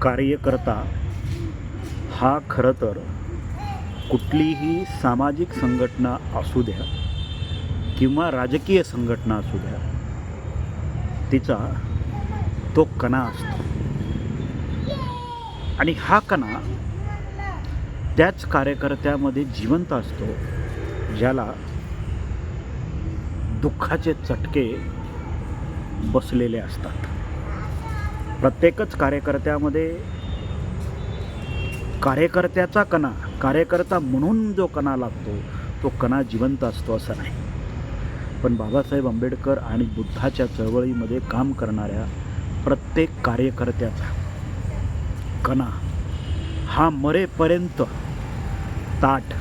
कार्यकर्ता हा खरं तर कुठलीही सामाजिक संघटना असू द्या किंवा राजकीय संघटना असू द्या, तिचा तो कणा असतो. आणि हा कणा त्याच कार्यकर्त्यामध्ये जिवंत असतो ज्याला दुःखाचे चटके बसलेले असतात. प्रत्येकच कार्यकर्त्यामध्ये कार्यकर्त्याचा कणा, कार्यकर्ता म्हणून जो कणा लागतो तो कणा जिवंत असतो असं नाही. पण बाबासाहेब आंबेडकर आणि बुद्धाच्या चळवळीमध्ये काम करणाऱ्या प्रत्येक कार्यकर्त्याचा कणा हा मरेपर्यंत ताठ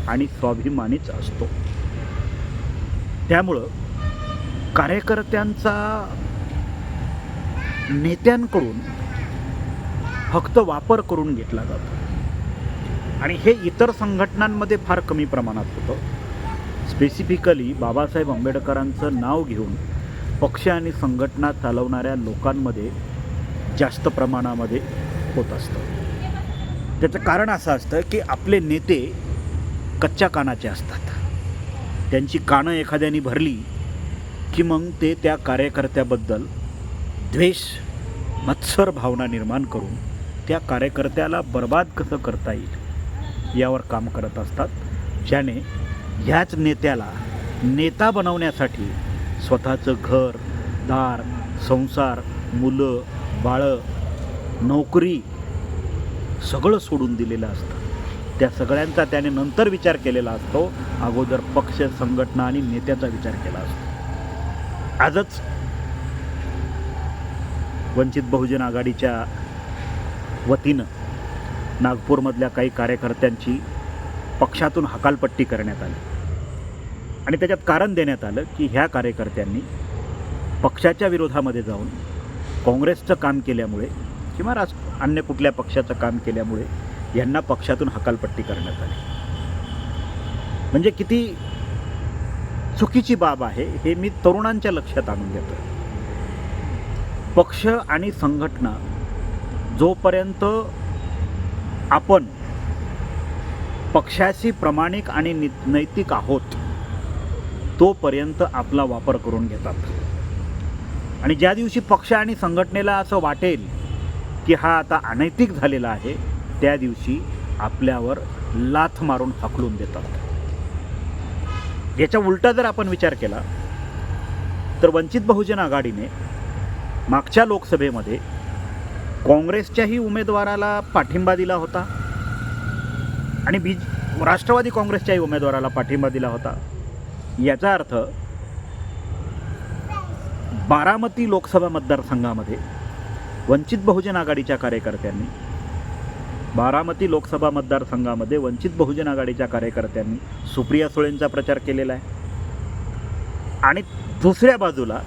आणि स्वाभिमानीच असतो. त्यामुळं कार्यकर्त्यांचा नेत्यांकडून फक्त वापर करून घेतला जातो आणि हे इतर संघटनांमध्ये फार कमी प्रमाणात होतं. स्पेसिफिकली बाबासाहेब आंबेडकरांचं नाव घेऊन पक्ष आणि संघटना चालवणाऱ्या लोकांमध्ये जास्त प्रमाणामध्ये होत असतं. त्याचं कारण असं असतं की आपले नेते कच्च्या कानाचे असतात. त्यांची कानं एखाद्याने भरली की मग ते त्या कार्यकर्त्याबद्दल द्वेष, मत्सर भावना निर्माण करून त्या कार्यकर्त्याला बर्बाद कसं करता येईल यावर काम करत असतात, ज्याने ह्याच नेत्याला नेता बनवण्यासाठी स्वतःचं घर, दार, संसार, मुलं, बाळं, नोकरी सगळं सोडून दिलेलं असतं. त्या सगळ्यांचा त्याने नंतर विचार केलेला असतो, अगोदर पक्ष, संघटना आणि नेत्याचा विचार केला असतो. आजच वंचित बहुजन आघाडीच्या वतीनं नागपूरमधल्या काही कार्यकर्त्यांची पक्षातून हकालपट्टी करण्यात आली आणि त्याच्यात कारण देण्यात आलं की ह्या कार्यकर्त्यांनी पक्षाच्या विरोधामध्ये जाऊन काँग्रेसचं काम केल्यामुळे किंवा अन्य कुठल्या पक्षाचं काम केल्यामुळे यांना पक्षातून हकालपट्टी करण्यात आली. म्हणजे किती चुकीची बाब आहे हे मी तरुणांच्या लक्षात आणून देतो. पक्ष आणि संघटना जोपर्यंत आपण पक्षाशी प्रामाणिक आणि नैतिक आहोत तोपर्यंत आपला वापर करून घेतात. आणि ज्या दिवशी पक्ष आणि संघटनेला असं वाटेल की हा आता अनैतिक झालेला आहे, त्या दिवशी आपल्यावर लाथ मारून हाकलून देतात. याच्या उलटा जर आपण विचार केला तर वंचित बहुजन आघाडीने मागच्या लोकसभेमध्ये काँग्रेसच्याही उमेदवाराला पाठिंबा दिला होता आणि राष्ट्रवादी काँग्रेसच्याही उमेदवाराला पाठिंबा दिला होता. याचा अर्थ बारामती लोकसभा मतदारसंघामध्ये वंचित बहुजन आघाडीच्या कार्यकर्त्यांनी वंचित बहुजन आघाडीच्या कार्यकर्त्यांनी सुप्रिया सुळेंचा प्रचार केलेला आहे आणि दुसऱ्या बाजूला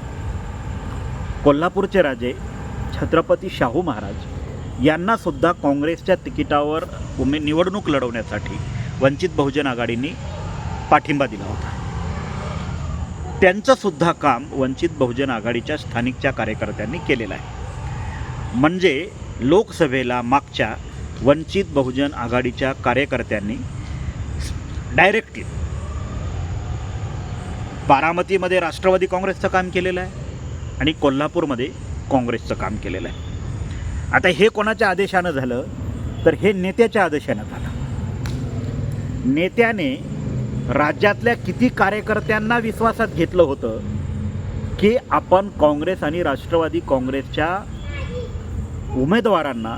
कोल्हापूरचे राजे छत्रपती शाहू महाराज यांना सुद्धा काँग्रेसच्या तिकिटावर निवडणूक लढवण्यासाठी वंचित बहुजन आघाडीने पाठिंबा दिला होता. त्यांचं सुद्धा काम वंचित बहुजन आघाडीच्या स्थानिकच्या कार्यकर्त्यांनी केलेलं आहे. म्हणजे लोकसभेला मागच्या वंचित बहुजन आघाडीच्या कार्यकर्त्यांनी डायरेक्टली बारामतीमध्ये राष्ट्रवादी काँग्रेसचं काम केलेलं आहे आणि कोल्हापूरमध्ये काँग्रेसचं काम केलेलं आहे. आता हे कोणाच्या आदेशानं झालं तर हे नेत्याच्या आदेशानं झालं. नेत्याने राज्यातल्या किती कार्यकर्त्यांना विश्वासात घेतलं होतं की आपण काँग्रेस आणि राष्ट्रवादी काँग्रेसच्या उमेदवारांना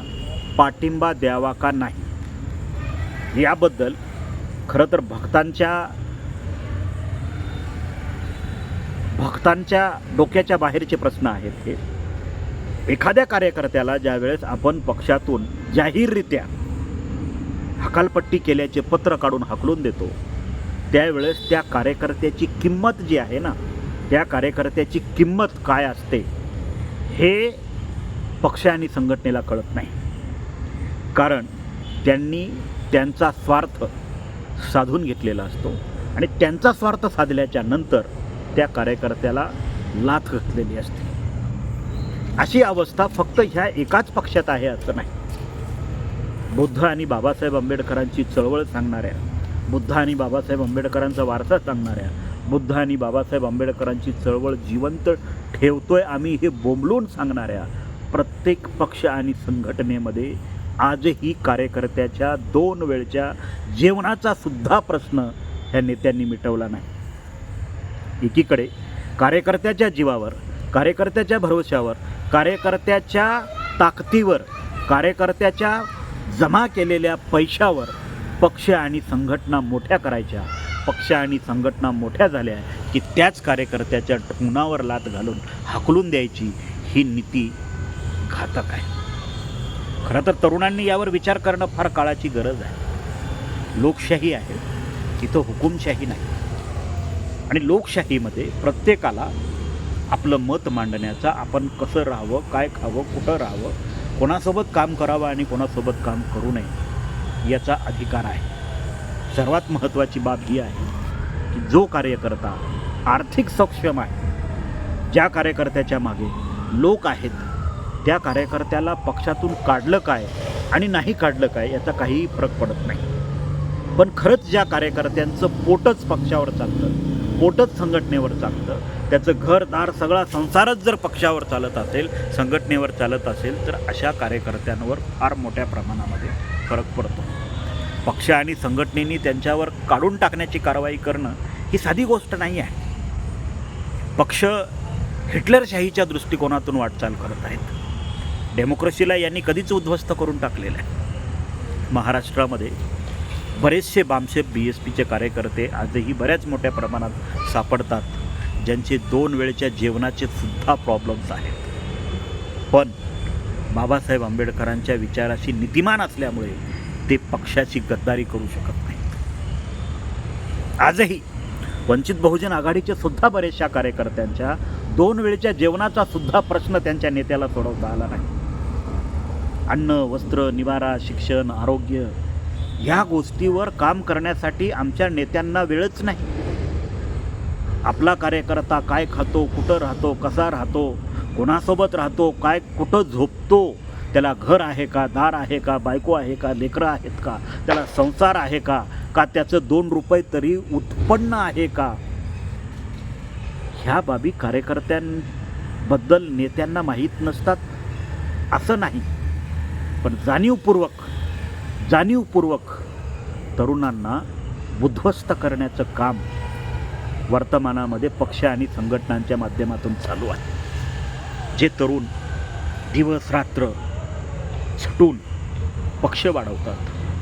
पाठिंबा द्यावा का नाही, याबद्दल खरं तर भक्तांच्या डोक्याच्या बाहेरचे प्रश्न आहेत. हे एखाद्या कार्यकर्त्याला ज्यावेळेस आपण पक्षातून जाहीररित्या हकालपट्टी केल्याचे पत्र काढून हाकलून देतो त्यावेळेस त्या कार्यकर्त्याची किंमत जी आहे ना, त्या कार्यकर्त्याची किंमत काय असते हे पक्ष आणि संघटनेला कळत नाही. कारण त्यांनी त्यांचा स्वार्थ साधून घेतलेला असतो आणि त्यांचा स्वार्थ साधल्याच्या नंतर त्या कार्यकर्त्याला लाथ घातलेली असते. अशी अवस्था फक्त ह्या एकाच पक्षात आहे असं नाही. बुद्ध आणि बाबासाहेब आंबेडकरांची चळवळ सांगणाऱ्या, बुद्ध आणि बाबासाहेब आंबेडकरांचा वारसा सांगणाऱ्या, बुद्ध आणि बाबासाहेब आंबेडकरांची चळवळ जिवंत ठेवतोय आम्ही हे बोंबलून सांगणाऱ्या प्रत्येक पक्ष आणि संघटनेमध्ये आजही कार्यकर्त्याच्या 2 वेळच्या जेवणाचा सुद्धा प्रश्न ह्या नेत्यांनी मिटवला नाही. एकीकडे कार्यकर्त्याच्या जीवावर, कार्यकर्त्याच्या भरवशावर, कार्यकर्त्याच्या ताकदीवर, कार्यकर्त्याच्या जमा केलेल्या पैशावर पक्ष आणि संघटना मोठ्या करायच्या. पक्ष आणि संघटना मोठ्या झाल्या की त्याच कार्यकर्त्याच्या ठोणावर लाथ घालून हाकलून द्यायची ही नीती घातक आहे. खरं तर तरुणांनी यावर विचार करणं फार काळाची गरज आहे. लोकशाही आहे, तिथं हुकुमशाही नाही. आणि लोकशाहीमध्ये प्रत्येकाला आपलं मत मांडण्याचा, आपण कसं राहावं, काय खावं, कुठं राहावं, कोणासोबत काम करावं आणि कोणासोबत काम करू नये याचा अधिकार आहे. सर्वात महत्त्वाची बाब ही आहे की जो कार्यकर्ता आर्थिक सक्षम आहे, ज्या कार्यकर्त्याच्या मागे लोक आहेत, त्या कार्यकर्त्याला पक्षातून काढलं काय आणि नाही काढलं काय याचा काहीही फरक पडत नाही. पण खरंच ज्या कार्यकर्त्यांचं पोटच पक्षावर चालतं, पोटच संघटनेवर चालतं, त्याचं घरदार सगळा संसारच जर पक्षावर चालत असेल, संघटनेवर चालत असेल, तर अशा कार्यकर्त्यांवर फार मोठ्या प्रमाणामध्ये फरक पडतो. पक्ष आणि संघटनेनी त्यांच्यावर काढून टाकण्याची कारवाई करणं ही साधी गोष्ट नाही आहे. पक्ष हिटलरशाहीच्या दृष्टिकोनातून वाटचाल करत आहेत. डेमोक्रेसीला यांनी कधीच उद्ध्वस्त करून टाकलेलं आहे. महाराष्ट्रामध्ये बरेचसे बामसेफ BSPचे कार्यकर्ते आजही बऱ्याच मोठ्या प्रमाणात सापडतात, ज्यांचे 2 वेळच्या जेवणाचे सुद्धा प्रॉब्लेम्स आहेत. पण बाबासाहेब आंबेडकरांच्या विचाराशी नीतिमान असल्यामुळे ते पक्षाची गद्दारी करू शकत नाहीत. आजही वंचित बहुजन आघाडीचे सुद्धा बरेचशा कार्यकर्त्यांच्या 2 वेळच्या जेवणाचा सुद्धा प्रश्न त्यांच्या नेत्याला सोडवता आला नाही. अन्न, वस्त्र, निवारा, शिक्षण, आरोग्य ह्या गोष्टीवर काम करण्यासाठी आमच्या नेत्यांना वेळच नाही. आपला कार्यकर्ता काय खातो, कुठं राहतो, कसा राहतो, कोणासोबत राहतो, काय कुठं झोपतो, त्याला घर आहे का, दार आहे का, बायको आहे का, लेकरं आहेत का, त्याला संसार आहे का, का त्याचं 2 रुपये तरी उत्पन्न आहे का, ह्या बाबी कार्यकर्त्यांबद्दल नेत्यांना माहीत नसतात असं नाही. पण जाणीवपूर्वक तरुणांना उद्ध्वस्त करण्याचं काम वर्तमानामध्ये पक्ष आणि संघटनांच्या माध्यमातून चालू आहे. जे तरुण दिवस रात्र झटून पक्ष वाढवतात,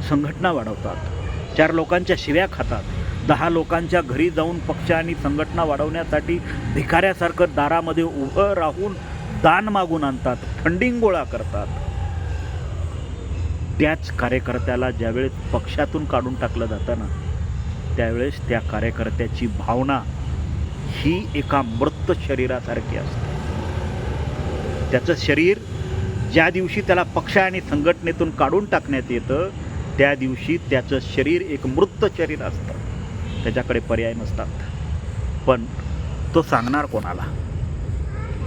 संघटना वाढवतात, 4 लोकांच्या शिव्या खातात, 10 लोकांच्या घरी जाऊन पक्ष आणि संघटना वाढवण्यासाठी भिकाऱ्यासारखं दारामध्ये उभं राहून दान मागून आणतात, फंडिंग गोळा करतात, त्याच कार्यकर्त्याला ज्यावेळेस पक्षातून काढून टाकलं जातं ना, त्यावेळेस त्या कार्यकर्त्याची भावना ही एका मृत शरीरासारखी असते. त्याचं शरीर ज्या दिवशी त्याला पक्ष आणि संघटनेतून काढून टाकण्यात येतं, त्या दिवशी त्याचं शरीर एक मृत शरीर असतं, त्याच्याकडे पर्याय नसतात. पण तो सांगणार कोणाला?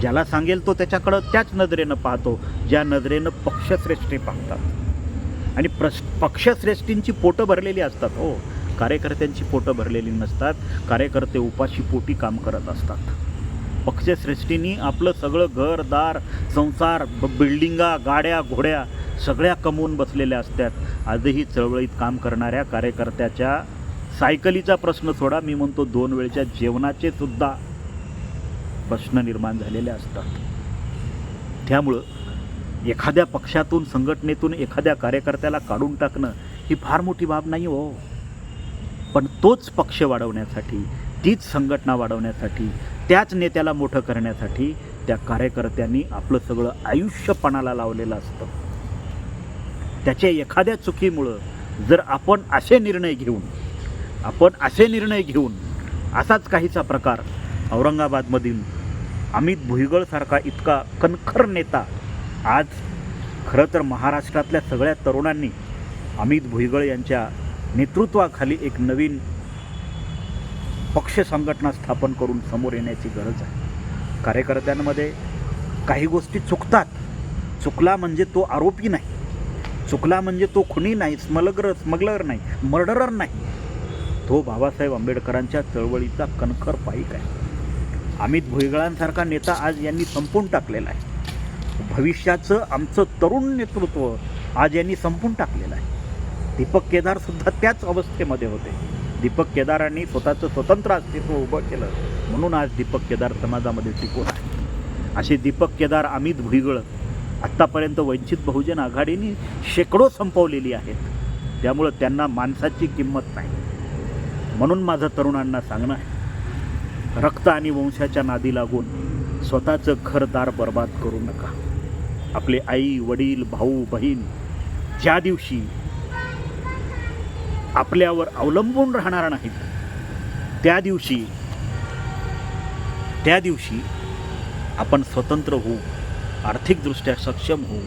ज्याला सांगेल तो त्याच्याकडं त्याच नजरेनं पाहतो, ज्या नजरेनं पक्षश्रेष्ठी पाहतात. आणि पक्षश्रेष्ठींची पोटं भरलेली असतात. हो, कार्यकर्त्यांची पोटं भरलेली नसतात. कार्यकर्ते उपाशी पोटी काम करत असतात. पक्षश्रेष्ठींनी आपलं सगळं घरदार, संसार, बिल्डिंगा, गाड्या, घोड्या सगळ्या कमवून बसलेल्या असतात. आजही चळवळीत काम करणाऱ्या कार्यकर्त्याच्या सायकलीचा प्रश्न सोडा, मी म्हणतो 2 वेळच्या जेवणाचे सुद्धा प्रश्न निर्माण झालेले असतात. त्यामुळं एखाद्या पक्षातून, संघटनेतून एखाद्या कार्यकर्त्याला काढून टाकणं ही फार मोठी बाब नाही हो. पण तोच पक्ष वाढवण्यासाठी, तीच संघटना वाढवण्यासाठी, त्याच नेत्याला मोठं करण्यासाठी त्या कार्यकर्त्यांनी आपलं सगळं आयुष्य पणाला लावलेलं असतं. त्याच्या एखाद्या चुकीमुळं जर आपण असे निर्णय घेऊन असाच काहीचा प्रकार औरंगाबादमधील अमित भुईगळसारखा इतका कणखर नेता, आज खरं तर महाराष्ट्रातल्या सगळ्या तरुणांनी अमित भुईगळ यांच्या नेतृत्वाखाली एक नवीन पक्ष संघटना स्थापन करून समोर येण्याची गरज आहे. कार्यकर्त्यांमध्ये काही गोष्टी चुकतात. चुकला म्हणजे तो आरोपी नाही, चुकला म्हणजे तो खुनी नाही, स्मगलर नाही, मर्डरर नाही. तो बाबासाहेब आंबेडकरांच्या चळवळीचा कणखर पाईक आहे. अमित भुजबळांसारखा नेता आज यांनी संपून टाकलेला आहे. भविष्याचं आमचं तरुण नेतृत्व आज यांनी संपून टाकलेलं आहे. दीपक केदारसुद्धा त्याच अवस्थेमध्ये होते. दीपक केदारांनी स्वतःचं स्वतंत्र अस्तित्व उभं केलं म्हणून आज दीपक केदार समाजामध्ये टिकून आहे. असे दीपक केदार, अमित भुजबळ आत्तापर्यंत वंचित बहुजन आघाडीने शेकडो संपवलेली आहेत. त्यामुळं त्यांना माणसाची किंमत नाही. म्हणून माझं तरुणांना सांगणं आहे, रक्त आणि वंशाच्या नादी लागून स्वतःचं घरदार बर्बाद करू नका. आपले आई वडील भाऊ बहीण ज्या दिवशी आपल्यावर अवलंबून राहणार नाहीत त्या दिवशी आपण स्वतंत्र होऊ, आर्थिकदृष्ट्या सक्षम होऊ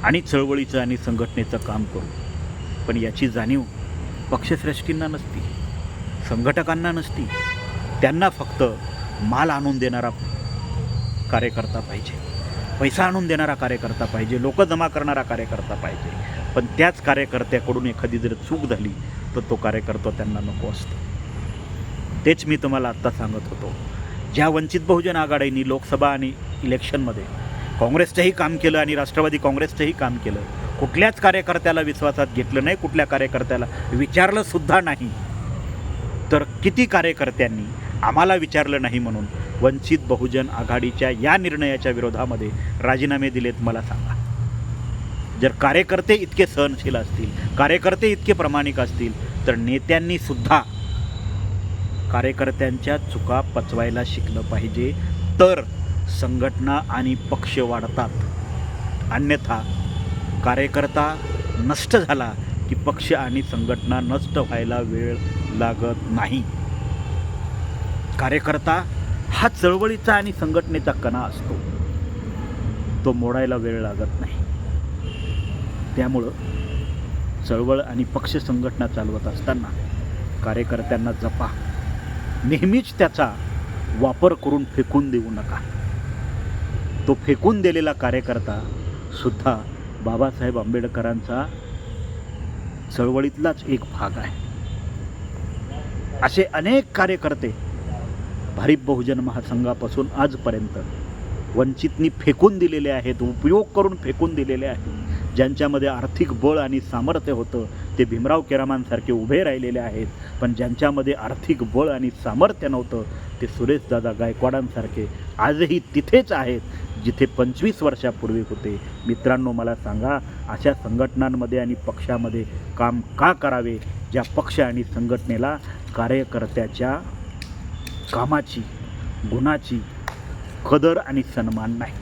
आणि चळवळीचं आणि संघटनेचं काम करू. पण याची जाणीव पक्षश्रेष्ठींना नसती, संघटकांना नसती. त्यांना फक्त माल आणून देणारा कार्यकर्ता पाहिजे, पैसा आणून देणारा कार्यकर्ता पाहिजे, लोक जमा करणारा कार्यकर्ता पाहिजे. पण त्याच कार्यकर्त्याकडून एखादी जर चूक झाली तर तो कार्यकर्ता त्यांना नको असतो. तेच मी तुम्हाला आत्ता सांगत होतो. ज्या वंचित बहुजन आघाडीने लोकसभा आणि इलेक्शनमध्ये काँग्रेसचंही काम केलं आणि राष्ट्रवादी काँग्रेसचंही काम केलं, कुठल्याच कार्यकर्त्याला विश्वासात घेतलं नाही, कुठल्या कार्यकर्त्याला विचारलं सुद्धा नाही. तर किती कार्यकर्त्यांनी आम्हाला विचारलं नाही म्हणून वंचित बहुजन आघाडीच्या या निर्णयाच्या विरोधामध्ये राजीनामे दिलेत, मला सांगा. जर कार्यकर्ते इतके सहनशील असतील, कार्यकर्ते इतके प्रामाणिक असतील, तर नेत्यांनी सुद्धा कार्यकर्त्यांच्या चुका पचवायला शिकलं पाहिजे. तर संघटना आणि पक्ष वाढतात. अन्यथा कार्यकर्ता नष्ट झाला की पक्ष आणि संघटना नष्ट व्हायला वेळ लागत नाही. कार्यकर्ता हा चळवळीचा आणि संघटनेचा कणा असतो, तो मोडायला वेळ लागत नाही. त्यामुळं चळवळ आणि पक्ष संघटना चालवत असताना कार्यकर्त्यांना जपा. नेहमीच त्याचा वापर करून फेकून देऊ नका. तो फेकून दिलेला कार्यकर्ता सुद्धा बाबासाहेब आंबेडकरांचा चळवळीतलाच एक भाग आहे. असे अनेक कार्यकर्ते भारिप बहुजन महासंघापासून आजपर्यंत वंचितनी फेकून दिलेले आहेत, उपयोग करून फेकून दिलेले आहेत. ज्यांच्यामध्ये आर्थिक बळ आणि सामर्थ्य होतं ते भीमराव केरामांसारखे उभे राहिलेले आहेत. पण ज्यांच्यामध्ये आर्थिक बळ आणि सामर्थ्य नव्हतं ते सुरेशदादा गायकवाडांसारखे आजही तिथेच आहेत जिथे 25 वर्षापूर्वी होते. मित्रांनो, मला सांगा, अशा संघटनांमध्ये आणि पक्षामध्ये काम का करावे ज्या पक्ष आणि संघटनेला कार्यकर्त्याच्या कामाची, गुणाची कदर आणि सन्मान नाही.